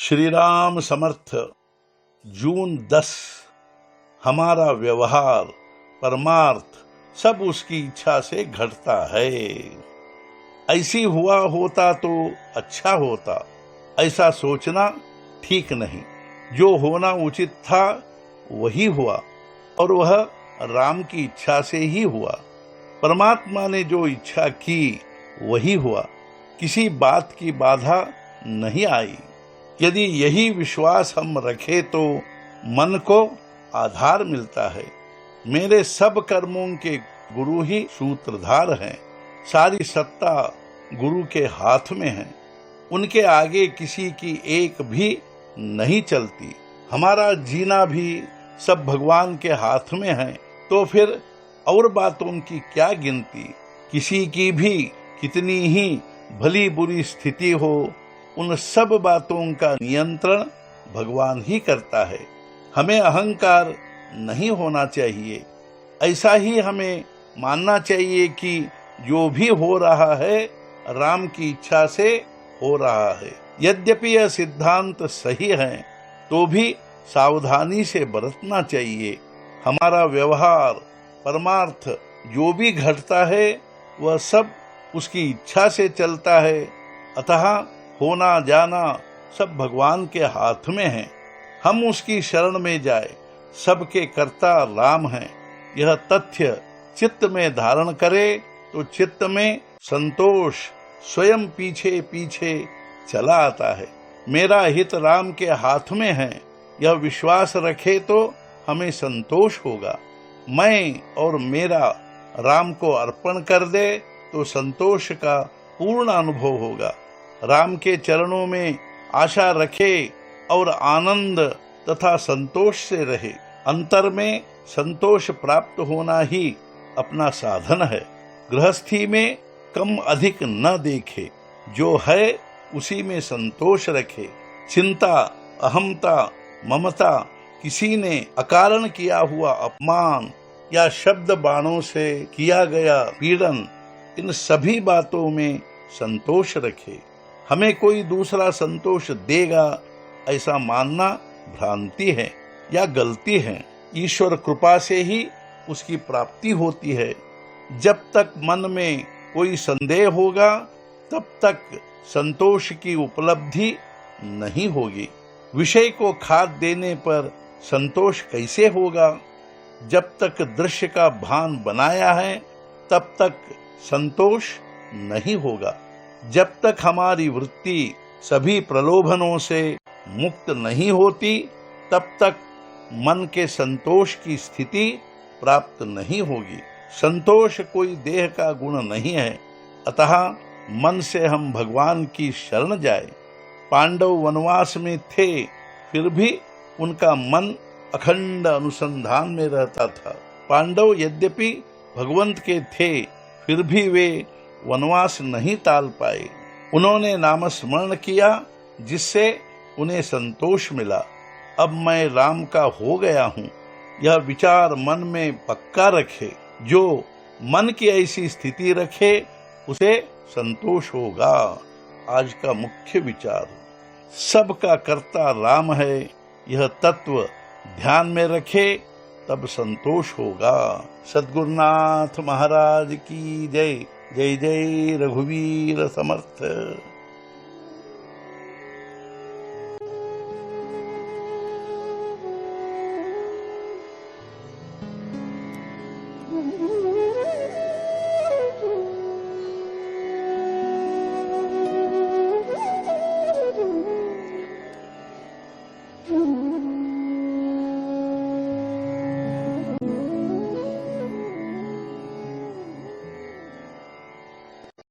श्री राम समर्थ। जून 10। हमारा व्यवहार, परमार्थ सब उसकी इच्छा से घटता है। ऐसी हुआ होता तो अच्छा होता, ऐसा सोचना ठीक नहीं। जो होना उचित था वही हुआ, और वह राम की इच्छा से ही हुआ। परमात्मा ने जो इच्छा की वही हुआ, किसी बात की बाधा नहीं आई। यदि यही विश्वास हम रखें तो मन को आधार मिलता है। मेरे सब कर्मों के गुरु ही सूत्रधार हैं। सारी सत्ता गुरु के हाथ में है, उनके आगे किसी की एक भी नहीं चलती। हमारा जीना भी सब भगवान के हाथ में है, तो फिर और बातों की क्या गिनती। किसी की भी कितनी ही भली बुरी स्थिति हो, उन सब बातों का नियंत्रण भगवान ही करता है। हमें अहंकार नहीं होना चाहिए। ऐसा ही हमें मानना चाहिए कि जो भी हो रहा है राम की इच्छा से हो रहा है। यद्यपि यह सिद्धांत सही है तो भी सावधानी से बरतना चाहिए। हमारा व्यवहार, परमार्थ जो भी घटता है वह सब उसकी इच्छा से चलता है। अतः होना जाना सब भगवान के हाथ में है। हम उसकी शरण में जाए। सबके कर्ता राम है। यह तथ्य चित्त में धारण करे तो चित्त में संतोष स्वयं पीछे पीछे चला आता है। मेरा हित राम के हाथ में है, यह विश्वास रखे तो हमें संतोष होगा। मैं और मेरा राम को अर्पण कर दे तो संतोष का पूर्ण अनुभव होगा। राम के चरणों में आशा रखे और आनंद तथा संतोष से रहे। अंतर में संतोष प्राप्त होना ही अपना साधन है। गृहस्थी में कम अधिक न देखे, जो है उसी में संतोष रखे। चिंता, अहमता, ममता, किसी ने अकारण किया हुआ अपमान या शब्द बाणों से किया गया पीड़न, इन सभी बातों में संतोष रखे। हमें कोई दूसरा संतोष देगा ऐसा मानना भ्रांति है या गलती है। ईश्वर कृपा से ही उसकी प्राप्ति होती है। जब तक मन में कोई संदेह होगा तब तक संतोष की उपलब्धि नहीं होगी। विषय को खाद देने पर संतोष कैसे होगा? जब तक दृश्य का भान बनाया है तब तक संतोष नहीं होगा। जब तक हमारी वृत्ति सभी प्रलोभनों से मुक्त नहीं होती तब तक मन के संतोष की स्थिति प्राप्त नहीं होगी। संतोष कोई देह का गुण नहीं है, अतः मन से हम भगवान की शरण जाए। पांडव वनवास में थे, फिर भी उनका मन अखंड अनुसंधान में रहता था। पांडव यद्यपि भगवंत के थे, फिर भी वे वनवास नहीं टाल पाए। उन्होंने नामस्मरण किया जिससे उन्हें संतोष मिला। अब मैं राम का हो गया हूँ, यह विचार मन में पक्का रखे। जो मन की ऐसी स्थिति रखे उसे संतोष होगा। आज का मुख्य विचार, सबका कर्ता राम है, यह तत्व ध्यान में रखे तब संतोष होगा। सद्गुरुनाथ महाराज की जय। जय जय रघुवीर समर्थ।